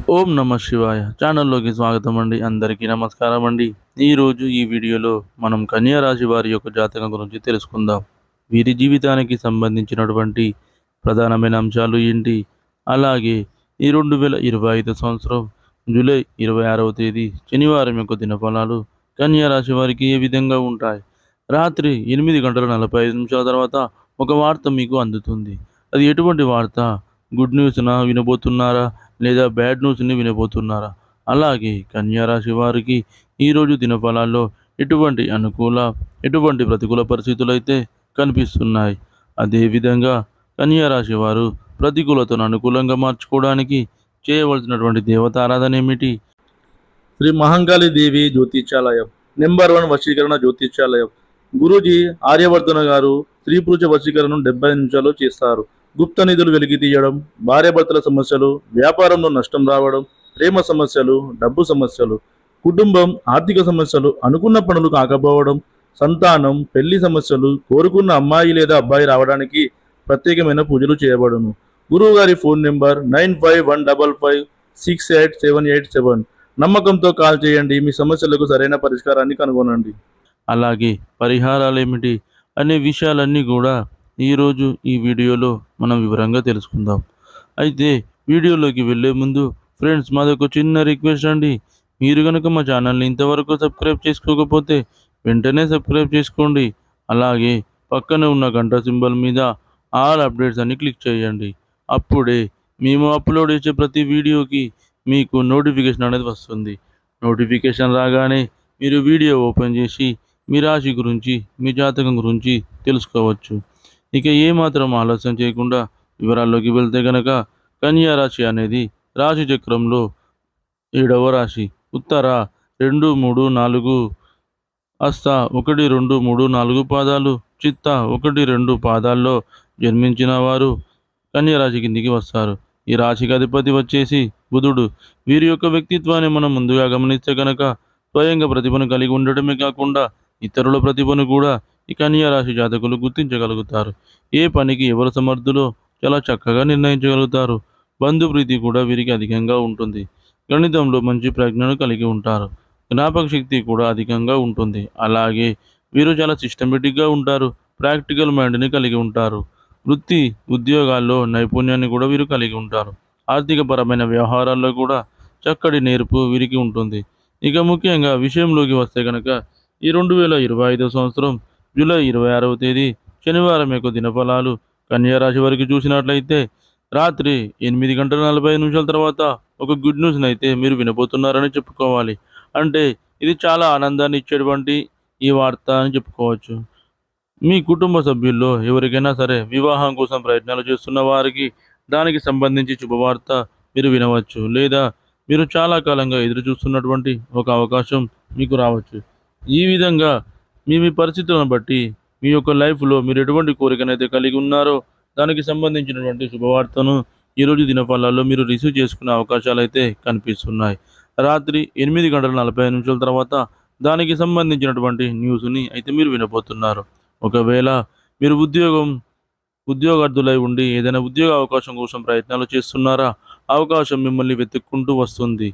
ఓం నమ శివాయ ఛానల్లోకి స్వాగతం అండి. అందరికీ నమస్కారం అండి. ఈరోజు ఈ వీడియోలో మనం కన్యా రాశి వారి యొక్క జాతకం గురించి తెలుసుకుందాం. వీరి జీవితానికి సంబంధించినటువంటి ప్రధానమైన అంశాలు ఏంటి, అలాగే ఈ 2025 సంవత్సరం జూలై 26వ తేదీ శనివారం యొక్క దినఫలాలు కన్యా రాశి వారికి ఏ విధంగా ఉంటాయి. రాత్రి 8:45 తర్వాత ఒక వార్త మీకు అందుతుంది. అది ఎటువంటి వార్త? గుడ్ న్యూస్‌నా వినబోతున్నారా? లేదా బ్యాడ్ న్యూస్‌ని వినబోతున్నారా? అలాగే కన్యా రాశి వారికి ఈరోజు దినఫలాల్లో ఎటువంటి అనుకూల, ఎటువంటి ప్రతికూల పరిస్థితులైతే కనిపిస్తున్నాయి. అదేవిధంగా కన్యా రాశి వారు ప్రతికూలతను అనుకూలంగా మార్చుకోవడానికి చేయవలసినటువంటి దేవతారాధన ఏమిటి? శ్రీ మహంకాళి దేవి జ్యోతిష్యాలయం, నెంబర్ 1 వశీకరణ జ్యోతిష్యాలయం. గురూజీ ఆర్యవర్ధన గారు స్త్రీ పురుష వశీకరణను 70 నిమిషాల్లో చేస్తారు. గుప్త నిధులు వెలికి తీయడం, భార్యాభర్తల సమస్యలు, వ్యాపారంలో నష్టం రావడం, ప్రేమ సమస్యలు, డబ్బు సమస్యలు, కుటుంబం, ఆర్థిక సమస్యలు, అనుకున్న పనులు కాకపోవడం, సంతానం, పెళ్లి సమస్యలు, కోరుకున్న అమ్మాయి లేదా అబ్బాయి రావడానికి ప్రత్యేకమైన పూజలు చేయబడును. గురువు గారి ఫోన్ నెంబర్ 9515568787. నమ్మకంతో కాల్ చేయండి. మీ సమస్యలకు సరైన పరిష్కారాన్ని కనుగొనండి. అలాగే పరిహారాలు ఏమిటి అనే విషయాలన్నీ కూడా ఈరోజు ఈ వీడియోలో మనం వివరంగా తెలుసుకుందాం. అయితే వీడియోలోకి వెళ్ళే ముందు ఫ్రెండ్స్, మాదొక చిన్న రిక్వెస్ట్ అండి. మీరు కనుక మా ఛానల్ని ఇంతవరకు సబ్స్క్రైబ్ చేసుకోకపోతే వెంటనే సబ్స్క్రైబ్ చేసుకోండి. అలాగే పక్కనే ఉన్న గంట సింబల్ మీద ఆల్ అప్డేట్స్ అని క్లిక్ చేయండి. అప్పుడే మేము అప్లోడ్ చేసే ప్రతి వీడియోకి మీకు నోటిఫికేషన్ అనేది వస్తుంది. నోటిఫికేషన్ రాగానే మీరు వీడియో ఓపెన్ చేసి మీ రాశి గురించి, మీ జాతకం గురించి తెలుసుకోవచ్చు. ఇక ఏమాత్రం ఆలస్యం చేయకుండా వివరాల్లోకి వెళ్తే గనక కన్యా రాశి అనేది రాశి చక్రంలో 7వ రాశి. ఉత్తర 2, 3, 4, హస్త 1, 2, 3, 4 పాదాలు, చిత్త 1, 2 పాదాల్లో జన్మించిన వారు కన్యా రాశి కిందికి వస్తారు. ఈ రాశికి అధిపతి వచ్చేసి బుధుడు. వీరి యొక్క వ్యక్తిత్వాన్ని మనం ముందుగా గమనిస్తే కనుక స్వయంగా ప్రతిభను కలిగి ఉండటమే కాకుండా ఇతరుల ప్రతిభను కూడా ఈ కన్యా రాశి జాతకులు గుర్తించగలుగుతారు. ఏ పనికి ఎవరు సమర్థులో చాలా చక్కగా నిర్ణయించగలుగుతారు. బంధుప్రీతి కూడా వీరికి అధికంగా ఉంటుంది. గణితంలో మంచి ప్రజ్ఞను కలిగి ఉంటారు. జ్ఞాపక శక్తి కూడా అధికంగా ఉంటుంది. అలాగే వీరు చాలా సిస్టమేటిక్గా ఉంటారు. ప్రాక్టికల్ మైండ్ని కలిగి ఉంటారు. వృత్తి ఉద్యోగాల్లో నైపుణ్యాన్ని కూడా వీరు కలిగి ఉంటారు. ఆర్థిక పరమైన వ్యవహారాల్లో కూడా చక్కటి నేర్పు వీరికి ఉంటుంది. ఇక ముఖ్యంగా విషయంలోకి వస్తే కనుక ఈ 2025 సంవత్సరం జూలై 26వ తేదీ శనివారం యొక్క దినఫలాలు కన్యా రాశి వారికి చూసినట్లయితే రాత్రి 8:45 తర్వాత ఒక గుడ్ న్యూస్ని అయితే మీరు వినబోతున్నారని చెప్పుకోవాలి. అంటే ఇది చాలా ఆనందాన్ని ఇచ్చేటువంటి ఈ వార్త అని చెప్పుకోవచ్చు. మీ కుటుంబ సభ్యుల్లో ఎవరికైనా సరే వివాహం కోసం ప్రయత్నాలు చేస్తున్న వారికి దానికి సంబంధించి శుభవార్త మీరు వినవచ్చు. లేదా మీరు చాలా కాలంగా ఎదురు చూస్తున్నటువంటి ఒక అవకాశం మీకు రావచ్చు. ఈ విధంగా మీ మీ పరిస్థితులను బట్టి మీ యొక్క లైఫ్‌లో మీరు ఎటువంటి కోరికనైతే కలిగి ఉన్నారో దానికి సంబంధించినటువంటి శుభవార్తను ఈరోజు దినఫలాల్లో మీరు రిసీవ్ చేసుకునే అవకాశాలైతే కనిపిస్తున్నాయి. రాత్రి 8:45 తర్వాత దానికి సంబంధించినటువంటి న్యూస్‌ని అయితే మీరు వినబోతున్నారు. ఒకవేళ మీరు ఉద్యోగార్థులై ఉండి ఏదైనా ఉద్యోగ అవకాశం కోసం ప్రయత్నాలు చేస్తున్నారా? అవకాశం మిమ్మల్ని వెతుక్కుంటూ వస్తుంది.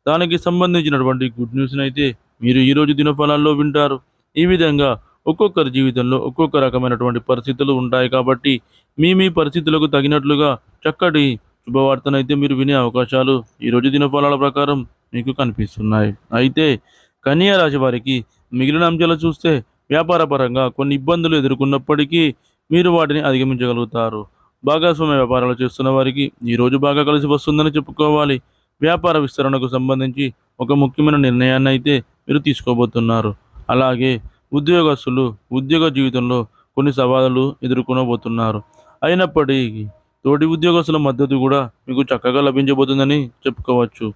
దానికి సంబంధించినటువంటి గుడ్ న్యూస్‌నైతే మీరు ఈరోజు దినఫలాల్లో వింటారు. ఈ విధంగా ఒక్కొక్కరి జీవితంలో ఒక్కొక్క రకమైనటువంటి పరిస్థితులు ఉంటాయి కాబట్టి మీ పరిస్థితులకు తగినట్లుగా చక్కటి శుభవార్తనైతే మీరు వినే అవకాశాలు ఈరోజు దినఫలాల ప్రకారం మీకు కనిపిస్తున్నాయి. అయితే కన్యా రాశి వారికి మిగిలిన అంశాలు చూస్తే వ్యాపార పరంగా కొన్ని ఇబ్బందులు ఎదుర్కొన్నప్పటికీ మీరు వాటిని అధిగమించగలుగుతారు. భాగస్వామ్య వ్యాపారాలు చేస్తున్న వారికి ఈరోజు బాగా కలిసి వస్తుందని చెప్పుకోవాలి. వ్యాపార విస్తరణకు సంబంధించి ఒక ముఖ్యమైన నిర్ణయాన్ని అయితే మీరు తీసుకోబోతున్నారు. అలాగే ఉద్యోగస్తులు ఉద్యోగ జీవితంలో కొన్ని సవాళ్లు ఎదుర్కొనబోతున్నారు. అయినప్పటికీ తోటి ఉద్యోగస్తుల మద్దతు కూడా మీకు చక్కగా లభించబోతుందని చెప్పుకోవచ్చు.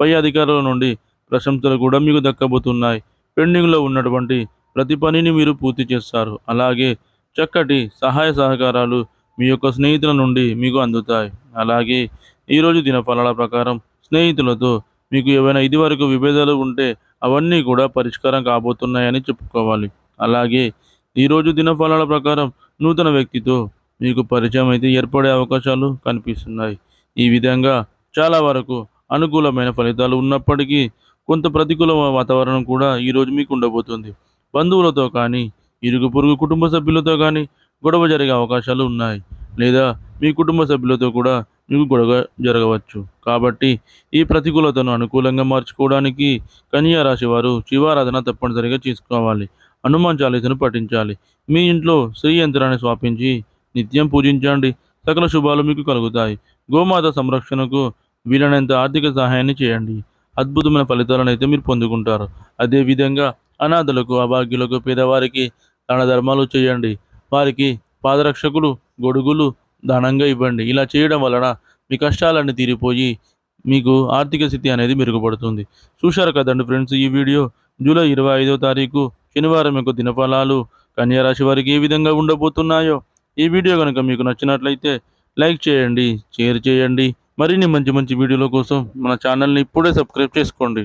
పై అధికారుల నుండి ప్రశంసలు కూడా మీకు దక్కబోతున్నాయి. పెండింగ్లో ఉన్నటువంటి ప్రతి పనిని మీరు పూర్తి చేస్తారు. అలాగే చక్కటి సహాయ సహకారాలు మీ యొక్క స్నేహితుల నుండి మీకు అందుతాయి. అలాగే ఈరోజు దినఫలాల ప్రకారం స్నేహితులతో మీకు ఏవైనా ఇదివరకు విభేదాలు ఉంటే అవన్నీ కూడా పరిష్కారం కాబోతున్నాయని చెప్పుకోవాలి. అలాగే ఈరోజు దినఫలాల ప్రకారం నూతన వ్యక్తితో మీకు పరిచయం అయితే ఏర్పడే అవకాశాలు కనిపిస్తున్నాయి. ఈ విధంగా చాలా వరకు అనుకూలమైన ఫలితాలు ఉన్నప్పటికీ కొంత ప్రతికూల వాతావరణం కూడా ఈరోజు మీకు ఉండబోతుంది. బంధువులతో కానీ, ఇరుగు పొరుగు కుటుంబ సభ్యులతో కానీ గొడవ జరిగే అవకాశాలు ఉన్నాయి. లేదా మీ కుటుంబ సభ్యులతో కూడా మీకు గొడవ జరగవచ్చు. కాబట్టి ఈ ప్రతికూలతను అనుకూలంగా మార్చుకోవడానికి కన్యా రాశి వారు శివారాధన తప్పనిసరిగా చేసుకోవాలి. హనుమాన్ చాలీసాను పఠించాలి. మీ ఇంట్లో శ్రీ యంత్రాన్ని స్థాపించి నిత్యం పూజించండి. సకల శుభాలు మీకు కలుగుతాయి. గోమాత సంరక్షణకు వీలైనంత ఆర్థిక సహాయాన్ని చేయండి. అద్భుతమైన ఫలితాలను అయితే మీరు పొందుకుంటారు. అదేవిధంగా అనాథలకు, అభాగ్యులకు, పేదవారికి దాన ధర్మాలు చేయండి. వారికి పాదరక్షకులు, గొడుగులు దానంగా ఇవ్వండి. ఇలా చేయడం వలన మీ కష్టాలన్నీ తీరిపోయి మీకు ఆర్థిక స్థితి అనేది మెరుగుపడుతుంది. చూశారు కదండి ఫ్రెండ్స్, ఈ వీడియో జూలై 25వ తారీఖు శనివారం యొక్క దినఫలాలు కన్యా రాశి వారికి ఏ విధంగా ఉండబోతున్నాయో. ఈ వీడియో కనుక మీకు నచ్చినట్లయితే లైక్ చేయండి, షేర్ చేయండి. మరిన్ని మంచి మంచి వీడియోల కోసం మన ఛానల్ని ఇప్పుడే సబ్స్క్రైబ్ చేసుకోండి.